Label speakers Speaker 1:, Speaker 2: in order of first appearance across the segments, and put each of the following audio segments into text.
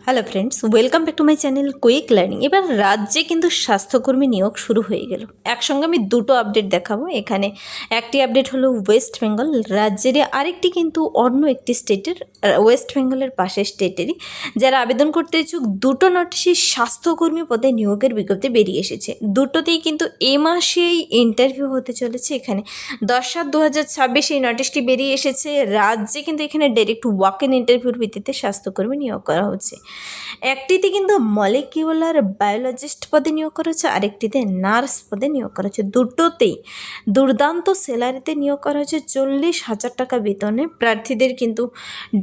Speaker 1: Hello friends, welcome back to my channel quick learning. এবার রাজ্যে কিন্তু স্বাস্থ্যকর্মী নিয়োগ শুরু হয়ে গেল। একসঙ্গে আমি দুটো আপডেট দেখাবো। এখানে একটি আপডেট হলো ওয়েস্ট বেঙ্গল রাজ্যের, আরেকটি কিন্তু অন্য একটি স্টেটের, ওয়েস্ট বেঙ্গলের পাশের স্টেটেরই। যারা আবেদন করতে ইচ্ছুক দুটো নোটিশে স্বাস্থ্যকর্মী পদে নিয়োগের বিজ্ঞপ্তি বেরিয়ে এসেছে। দুটোতেই কিন্তু এ মাসেই ইন্টারভিউ হতে চলেছে। এখানে 10/7/2026 এই নোটিশটি বেরিয়ে এসেছে। রাজ্যে কিন্তু এখানে ডাইরেক্ট ওয়াক ইন ইন্টারভিউর ভিত্তিতে স্বাস্থ্যকর্মী নিয়োগ করা হচ্ছে। একটিতে কিন্তু মলিকিউলার বায়োলজিস্ট পদে নিয়োগ করা হচ্ছে, আরেকটিতে নার্স পদে নিয়োগ করা হচ্ছে। দুটোতেই দুর্দান্ত স্যালারিতে নিয়োগ করা হচ্ছে। 40,000 টাকা বেতনে প্রার্থীদের কিন্তু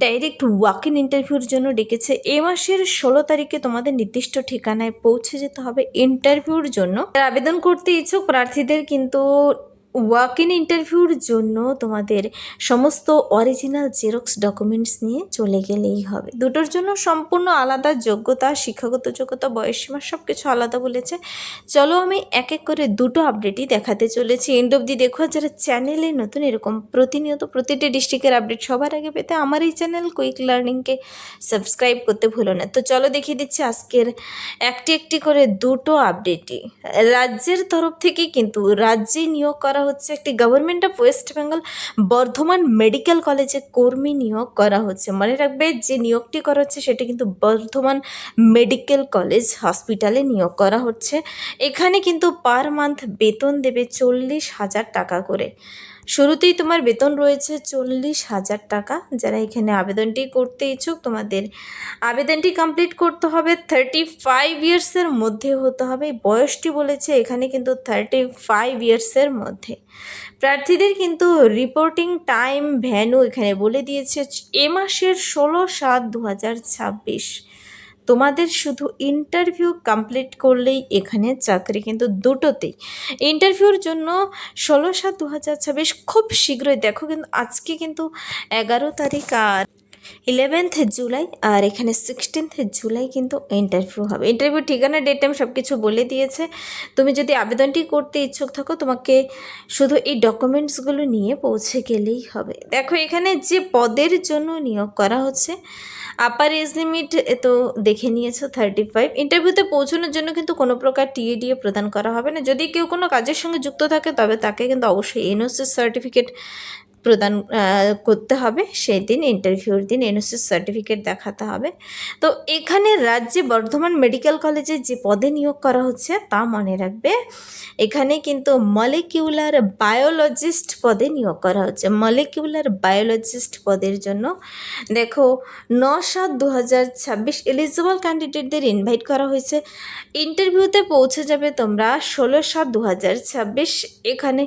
Speaker 1: ডাইরেক্ট ওয়াক ইন ইন্টারভিউর জন্য ডেকেছে। এ মাসের 16 তারিখে তোমাদের নির্দিষ্ট ঠিকানায় পৌঁছে যেতে হবে ইন্টারভিউর জন্য। আবেদন করতে ইচ্ছুক প্রার্থীদের কিন্তু ওয়াক ইন ইন্টারভিউর জন্য তোমাদের সমস্ত অরিজিনাল জেরক্স ডকুমেন্টস নিয়ে চলে গেলেই হবে। দুটোর জন্য সম্পূর্ণ আলাদা যোগ্যতা, শিক্ষাগত যোগ্যতা, বয়সসীমা সব কিছু আলাদা বলেছে। চলো আমি এক এক করে দুটো আপডেটই দেখাতে চলেছি। এন্ড অবধি দেখো। যারা চ্যানেলে নতুন এরকম প্রতিনিয়ত প্রতিটি ডিস্ট্রিক্টের আপডেট সবার আগে পেতে আমার এই চ্যানেল কুইক লার্নিংকে সাবস্ক্রাইব করতে ভুলো না। তো চলো দেখিয়ে দিচ্ছি আজকের একটি একটি করে দুটো আপডেটই। রাজ্যের তরফ থেকে কিন্তু রাজ্যে নিয়োগ করা হচ্ছে একটি government of West Bengal Bardhaman medical কলেজে কর্মী নিয়োগ করা হচ্ছে। মনে রাখবে যে নিয়োগটি করা হচ্ছে সেটা কিন্তু বর্ধমান মেডিকেল কলেজ হসপিটালে নিয়োগ করা হচ্ছে। এখানে কিন্তু পার মান্থ বেতন দেবে 40,000 টাকা করে। শুরুতেই তোমার বেতন রয়েছে 40,000 টাকা। যারা এখানে আবেদনটি করতে ইচ্ছুক তোমাদের আবেদনটি কমপ্লিট করতে হবে 35 ইয়ার্সের মধ্যে হতে হবে। বয়সটি বলেছে এখানে কিন্তু 35 ইয়ার্সের মধ্যে। প্রার্থীদের কিন্তু রিপোর্টিং টাইম, ভ্যানু এখানে বলে দিয়েছে। এ মাসের 16/7/2026 তোমাদের শুধু ইন্টারভিউ কমপ্লিট করলেই এখানে চাকরি, কিন্তু দুটোতেই। ইন্টারভিউর জন্য 16/7/2026 খুব শীঘ্রই। দেখো কিন্তু আজকে কিন্তু 11 তারিখ আর 11th জুলাই, আর এখানে 16th জুলাই কিন্তু ইন্টারভিউ হবে। ইন্টারভিউ ঠিকানা, ডেট, টাইম সব কিছু বলে দিয়েছে। তুমি যদি আবেদনটি করতে ইচ্ছুক থাকো তোমাকে শুধু এই ডকুমেন্টসগুলো নিয়ে পৌঁছে গেলেই হবে। দেখো এখানে যে পদের জন্য নিয়োগ করা হচ্ছে, আপার এজ লিমিট তো দেখে নিয়েছো 35। ইন্টারভিউতে পৌঁছানোর জন্য কিন্তু কোনো প্রকার টিএডিএ প্রদান করা হবে না। যদি কেউ কোনো কাজের সঙ্গে যুক্ত থাকে তবে তাকে কিন্তু অবশ্যই এনওসি সার্টিফিকেট প্রদান করতে হবে। সেই দিন ইন্টারভিউর দিন এনওসি সার্টিফিকেট দেখাতে হবে। তো এখানে রাজ্যে বর্ধমান মেডিকেল কলেজে যে পদে নিয়োগ করা হচ্ছে তা মনে রাখবে। এখানে কিন্তু মলিকিউলার বায়োলজিস্ট পদে নিয়োগ করা হচ্ছে। মলিকিউলার বায়োলজিস্ট পদের জন্য দেখো 9/7/2026 এলিজিবল ক্যান্ডিডেটদের ইনভাইট করা হয়েছে। ইন্টারভিউতে পৌঁছে যাবে তোমরা 16/7/2026। এখানে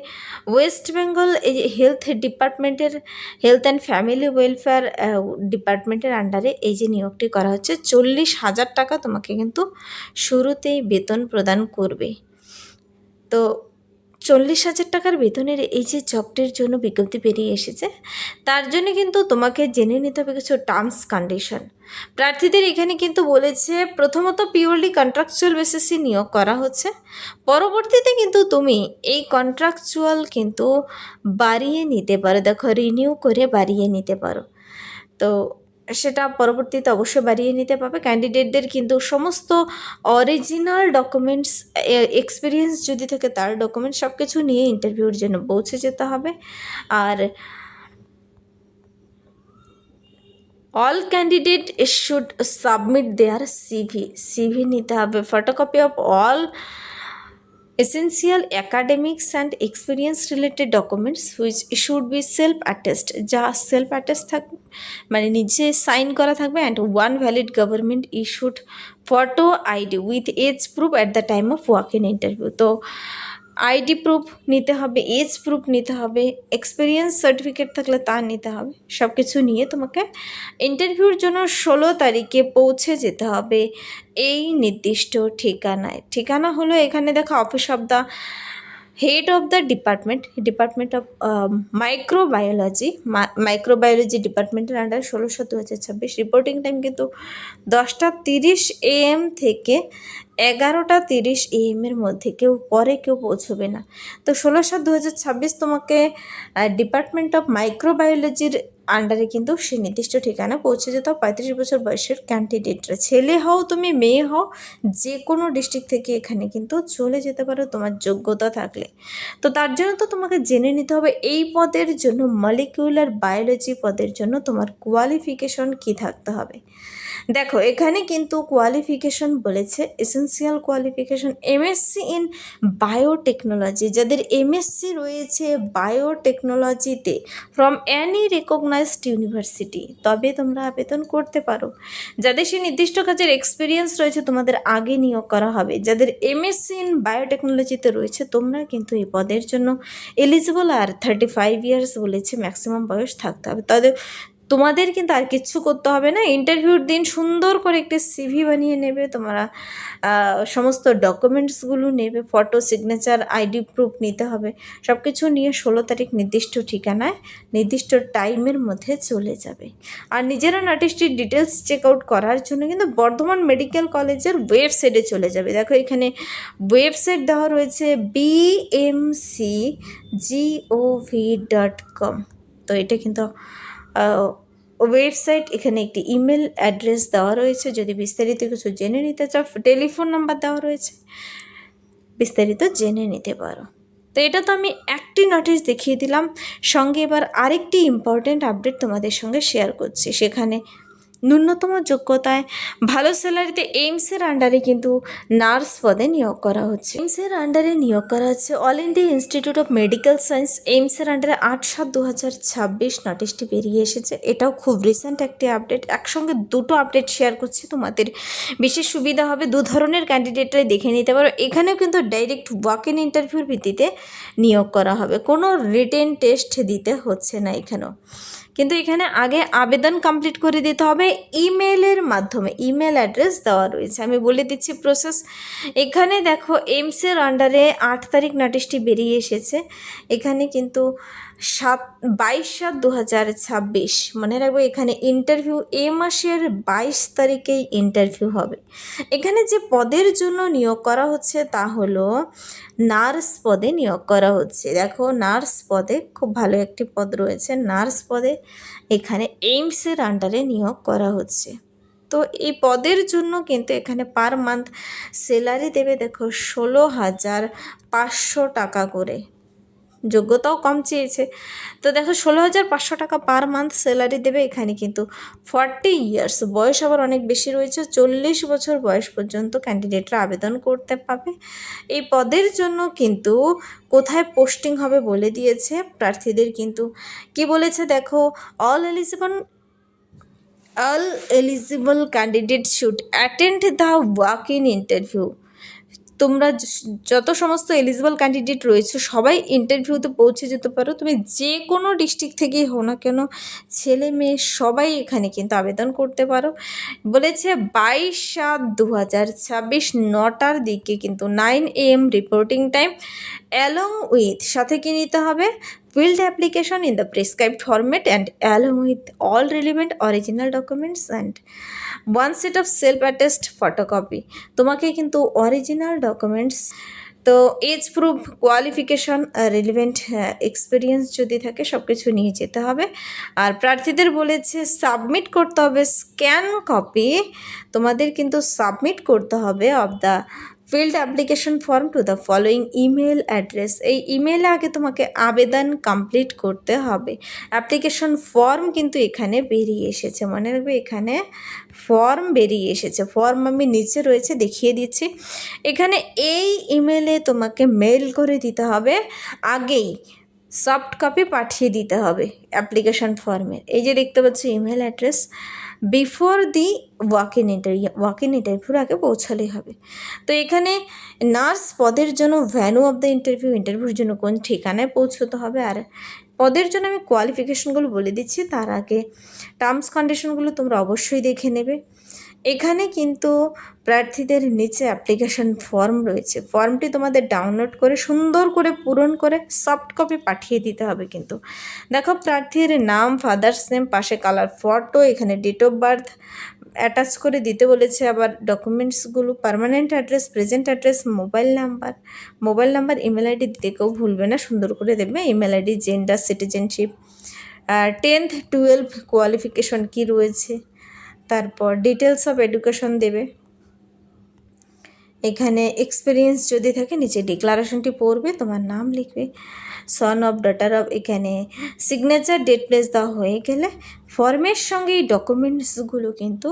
Speaker 1: ওয়েস্ট বেঙ্গল এই হেলথ ডিপার্টমেন্টের, হেলথ অ্যান্ড ফ্যামিলি ওয়েলফেয়ার ডিপার্টমেন্টের আন্ডারে এই যে নিয়োগটি করা হচ্ছে। 40,000 টাকা তোমাকে কিন্তু শুরুতেই বেতন প্রদান করবে। তো 40,000 টাকার বেতনের এই যে জবটির জন্য বিজ্ঞপ্তি বেরিয়ে এসেছে, তার জন্য কিন্তু তোমাকে জেনে নিতে হবে কিছু টার্মস কন্ডিশন। প্রার্থীদের এখানে কিন্তু বলেছে প্রথমত পিওরলি কন্ট্রাকচুয়াল বেসিসে নিয়োগ করা হচ্ছে। পরবর্তীতে কিন্তু তুমি এই কন্ট্রাকচুয়াল কিন্তু বাড়িয়ে নিতে পারো। দেখো রিনিউ করে বাড়িয়ে নিতে পারো। তো সেটা পরবর্তীতে অবশ্যই বাড়িয়ে নিতে পারবে। ক্যান্ডিডেটদের কিন্তু সমস্ত অরিজিনাল ডকুমেন্টস, এক্সপিরিয়েন্স যদি থাকে তার ডকুমেন্টস সব কিছু নিয়ে ইন্টারভিউর জন্য পৌঁছে যেতে হবে। আর all candidate should submit their CV নিতে হবে। Photocopy of all essential academics and experience related documents which should be self attest, যা সেলফ অ্যাটেস্ট থাকবে মানে নিজে সাইন করা থাকবে। And one valid government issued photo ID with age proof at the time of walk in interview. তো ID proof নিতে হবে, age proof নিতে হবে, এক্সপিরিয়েন্স সার্টিফিকেট থাকলে তা নিতে হবে। সব কিছু নিয়ে তোমাকে ইন্টারভিউর জন্য 16 তারিখে পৌঁছে যেতে হবে এই নির্দিষ্ট ঠিকানায়। ঠিকানা হলো এখানে দেখো office of the head of the department of microbiology ডিপার্টমেন্টের আন্ডার 16/7/2026। রিপোর্টিং টাইম কিন্তু 10:30 AM থেকে 11:30 AM এর মধ্যে। কেউ পরে কেউ পৌঁছবে না। তো 16/7/2026 তোমাকে ডিপার্টমেন্ট অফ মাইক্রোবায়োলজির আন্ডারে কিন্তু সে নির্দিষ্ট ঠিকানা পৌঁছে যেতে হবে 35 বছর বয়সের ক্যান্ডিডেটরা। ছেলে হও তুমি মেয়ে হও, যে কোনো ডিস্ট্রিক্ট থেকে এখানে কিন্তু চলে যেতে পারো তোমার যোগ্যতা থাকলে। তো তার জন্য তো তোমাকে জেনে নিতে হবে এই পদের জন্য, মলিকিউলার বায়োলজি পদের জন্য তোমার কোয়ালিফিকেশন কি থাকতে হবে। দেখো এখানে কিন্তু কোয়ালিফিকেশন বলেছে, essential qualification MSc in biotechnology, যাদের এমএসসি রয়েছে বায়োটেকনোলজিতে ফ্রম অ্যানি রেকগনাইজড ইউনিভার্সিটি, তবে তোমরা আবেদন করতে পারো। যাদের সেই নির্দিষ্ট কাজের এক্সপিরিয়েন্স রয়েছে তোমাদের আগে নিয়োগ করা হবে। যাদের এমএসসি ইন বায়োটেকনোলজিতে রয়েছে তোমরা কিন্তু এই পদের জন্য এলিজিবল। আর 35 ইয়ার্স বলেছে ম্যাক্সিমাম বয়স থাকতে হবে। তাদের তোমাদের কিন্তু আর কিচ্ছু করতে হবে না। ইন্টারভিউর দিন সুন্দর করে একটি সিভি বানিয়ে নেবে, তোমরা সমস্ত ডকুমেন্টসগুলো নেবে, ফটো, সিগনেচার, আইডি প্রুফ নিতে হবে। সব কিছু নিয়ে 16 তারিখ নির্দিষ্ট ঠিকানায় নির্দিষ্ট টাইমের মধ্যে চলে যাবে। আর নিজেরা নোটিশটির ডিটেলস চেক আউট করার জন্য কিন্তু বর্ধমান মেডিকেল কলেজের ওয়েবসাইটে চলে যাবে। দেখো এখানে ওয়েবসাইট দেওয়া রয়েছে bmcgov.com। তো এটা কিন্তু ওয়েবসাইট, এখানে একটি ইমেল অ্যাড্রেস দেওয়া রয়েছে। যদি বিস্তারিত কিছু জেনে নিতে চাও, টেলিফোন নাম্বার দেওয়া রয়েছে, বিস্তারিত জেনে নিতে পারো। তো এটা তো আমি একটি নোটিশ দেখিয়ে দিলাম, সঙ্গে এবার আরেকটি ইম্পর্ট্যান্ট আপডেট তোমাদের সঙ্গে শেয়ার করছি। সেখানে ন্যূনতম যোগ্যতায় ভালো স্যালারিতে এইমসের আন্ডারে কিন্তু নার্স পদে নিয়োগ করা হচ্ছে। এইমসের আন্ডারে নিয়োগ করা হচ্ছে All India Institute of Medical Science. এইমসের আন্ডারে 8/7/2026 নোটিশটি বেরিয়ে এসেছে। এটাও খুব রিসেন্ট একটি আপডেট। একসঙ্গে দুটো আপডেট শেয়ার করছি, তোমাদের বিশেষ সুবিধা হবে। দু ধরনের ক্যান্ডিডেটরাই দেখে নিতে পারো। এখানেও কিন্তু ডাইরেক্ট ওয়াক ইন ইন্টারভিউর ভিত্তিতে নিয়োগ করা হবে, কোনো রিটেন টেস্ট দিতে হচ্ছে না এখানেও। কিন্তু এখানে আগে আবেদন কমপ্লিট করে দিতে হবে ইমেলের মাধ্যমে। ইমেল অ্যাড্রেস দেওয়া রয়েছে, আমি বলে দিচ্ছি প্রসেস। এখানে দেখো এইমসের আন্ডারে 8 তারিখ নোটিশটি বেরিয়ে এসেছে। এখানে কিন্তু 22/7/2026 মনে রাখবো। এখানে ইন্টারভিউ এ মাসের 22 তারিখেই ইন্টারভিউ হবে। এখানে যে পদের জন্য নিয়োগ করা হচ্ছে তা হলো নার্স পদে নিয়োগ করা হচ্ছে। দেখো নার্স পদে খুব ভালো একটি পদ রয়েছে, নার্স পদে এখানে এইমসের আন্ডারে নিয়োগ করা হচ্ছে। তো এই পদের জন্য কিন্তু এখানে পার মান্থ স্যালারি দেবে দেখো 16,500 টাকা করে। যোগ্যতাও কম চেয়েছে, তো দেখো 16,500 টাকা পার মান্থ স্যালারি দেবে। এখানে কিন্তু 40 ইয়ার্স বয়স আবার অনেক বেশি রয়েছে, 40 বছর বয়স পর্যন্ত ক্যান্ডিডেটরা আবেদন করতে পাবে। এই পদের জন্য কিন্তু কোথায় পোস্টিং হবে বলে দিয়েছে প্রার্থীদের। কিন্তু কি বলেছে দেখো, all eligible candidates should attend the walk-in interview। তোমরা যত সমস্ত এলিজিবল ক্যান্ডিডেট রয়েছে সবাই ইন্টারভিউতে পৌঁছে যেতে পারো। তুমি যে কোনো ডিস্ট্রিক্ট থেকেই হও না কেন, ছেলে মেয়ে সবাই এখানে কিন্তু আবেদন করতে পারো। বলেছে 22/7/2026 9টার দিকে কিন্তু 9 AM reporting time, along with সাথে কি নিতে হবে, filled application in the prescribed format and along with all relevant original documents and 1 set of self attest photocopy. তোমাকে কিন্তু অরিজিনাল ডকুমেন্টস, তো as proof, qualification, relevant experience যদি থাকে সব কিছু নিয়ে যেতে হবে। আর প্রার্থীদের বলেছে সাবমিট করতে হবে স্ক্যান কপি, তোমাদের কিন্তু সাবমিট করতে হবে of the field application form to the following email address. এই ইমেলে আগে তোমাকে আবেদন কমপ্লিট করতে হবে। অ্যাপ্লিকেশন ফর্ম কিন্তু এখানে বেরিয়ে এসেছে, মনে রাখবে এখানে ফর্ম বেরিয়ে এসেছে। ফর্ম আমি নিচে রয়েছে দেখিয়ে দিচ্ছি। এখানে এই ইমেলে তোমাকে মেল করে দিতে হবে, আগেই সফট কপি পাঠিয়ে দিতে হবে অ্যাপ্লিকেশন ফর্মের। এই যে দেখতে পাচ্ছ email address, before the walk in ইন্টারভিউর আগে পৌঁছালেই হবে। তো এখানে নার্স পদের জন্য ভ্যানু অফ দ্য ইন্টারভিউর জন্য কোন ঠিকানায় পৌঁছতে হবে, আর পদের জন্য আমি কোয়ালিফিকেশনগুলো বলে দিচ্ছি। তার আগে টার্মস কন্ডিশনগুলো তোমরা অবশ্যই দেখে নেবে। এখানে কিন্তু প্রার্থীদের নিচে অ্যাপ্লিকেশন ফর্ম রয়েছে, ফর্মটি তোমাদের ডাউনলোড করে সুন্দর করে পূরণ করে সফট কপি পাঠিয়ে দিতে হবে। কিন্তু দেখো প্রার্থীর নাম, ফাদার্স নেম, পাশে কালার ফটো, এখানে ডেট অফ বার্থ অ্যাটাচ করে দিতে বলেছে। আবার ডকুমেন্টসগুলো permanent address, present address, mobile number, email ID দিতে কেউ ভুলবে না, সুন্দর করে দেবে email ID, gender, citizenship, 10th 12 qualification কি রয়েছে, তারপর ডিটেলস অফ এডুকেশন দেবে। এখানে এক্সপিরিয়েন্স যদি থাকে নিচে ডিক্লারেশনটি পড়বে, তোমার নাম লিখবে, সন অফ ডটার অফ, এখানে সিগনেচার ডেট প্লেস দেওয়া হয়ে গেলে ফর্মের সঙ্গে এই ডকুমেন্টসগুলো কিন্তু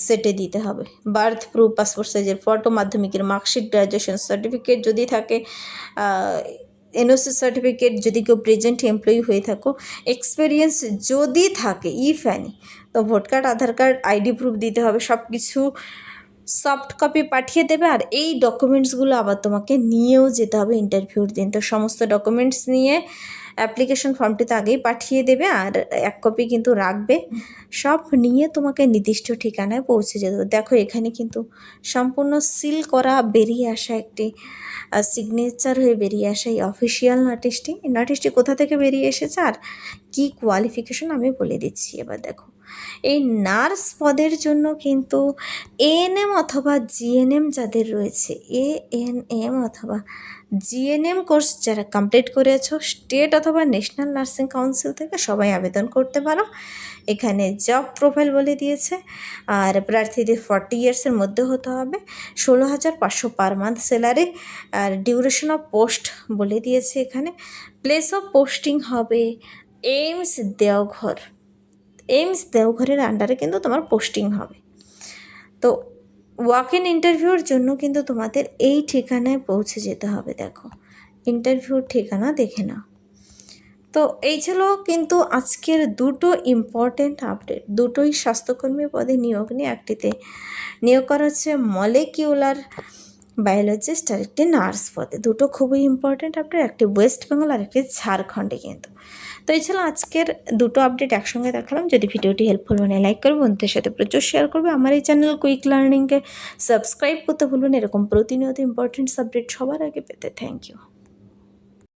Speaker 1: সেটে দিতে হবে। বার্থ প্রুফ, পাসপোর্ট সাইজের ফটো, মাধ্যমিকের মার্কশিট, গ্র্যাজুয়েশন সার্টিফিকেট যদি থাকে, এনওসি সার্টিফিকেট যদি কেউ প্রেজেন্ট এমপ্লয়ি হয়ে থাকো, এক্সপিরিয়েন্স যদি থাকে ইফ অ্যানি, তো ভোট কার্ড, আধার কার্ড, আইডি প্রুফ দিতে হবে। সব কিছু সফট কপি পাঠিয়ে দেবে। আর এই ডকুমেন্টসগুলো আবার তোমাকে নিয়েও যেতে হবে ইন্টারভিউর দিন। তো সমস্ত ডকুমেন্টস নিয়ে অ্যাপ্লিকেশন ফর্মটিতে আগেই পাঠিয়ে দেবে, আর এক কপি কিন্তু রাখবে। সব নিয়ে তোমাকে নির্দিষ্ট ঠিকানায় পৌঁছে যেতে হবে। দেখো এখানে কিন্তু সম্পূর্ণ সিল করা বেরিয়ে আসা একটি সিগনেচার হয়ে বেরিয়ে আসা এই অফিসিয়াল নোটিশটি কোথা থেকে বেরিয়ে এসেছে আর কি কোয়ালিফিকেশন আমি বলে দিচ্ছি। এবার দেখো, এই নার্স পদের জন্য কিন্তু এএনএম অথবা জিএনএম যাদের রয়েছে, এএনএম অথবা জিএনএম কোর্স যারা কমপ্লিট করেছো, স্টেট অথবা ন্যাশনাল নার্সিং কাউন্সিল থেকে সবাই আবেদন করতে পারো। এখানে জব প্রোফাইল বলে দিয়েছে, আর প্রার্থীদের 40 ইয়ার্সের মধ্যে হতে হবে, 16,500 পার মান্থ স্যালারি, আর ডিউরেশন অফ পোস্ট বলে দিয়েছে। এখানে প্লেস অফ পোস্টিং হবে এইমস দেওঘর। এইমস দেওঘরের আন্ডারে কিন্তু তোমার পোস্টিং হবে। তো ওয়াক ইন ইন্টারভিউর জন্য কিন্তু তোমাদের এই ঠিকানায় পৌঁছে যেতে হবে। দেখো ইন্টারভিউর ঠিকানা দেখে নাও। তো এই ছিল কিন্তু আজকের দুটো ইম্পর্টেন্ট আপডেট। দুটোই স্বাস্থ্যকর্মী পদে নিয়োগ নিয়ে, একটিতে নিয়োগ করা হচ্ছে মলিকিউলার বায়োলজিস্ট আর একটি নার্স পদে। দুটো খুবই ইম্পর্টেন্ট আপডেট, একটি ওয়েস্ট বেঙ্গল আর একটি ঝাড়খণ্ডে কিন্তু। তো এই ছিল আজকের দুটো আপডেট একসঙ্গে দেখালাম। যদি ভিডিওটি হেল্পফুল মানে লাইক করবে, বন্ধুদের সাথে প্রচুর শেয়ার করবে। আমার এই চ্যানেল কুইক লার্নিংকে সাবস্ক্রাইব করতে ভুলবেন এরকম প্রতিনিয়ত ইম্পর্টেন্ট আপডেট সবার আগে পেতে। Thank you.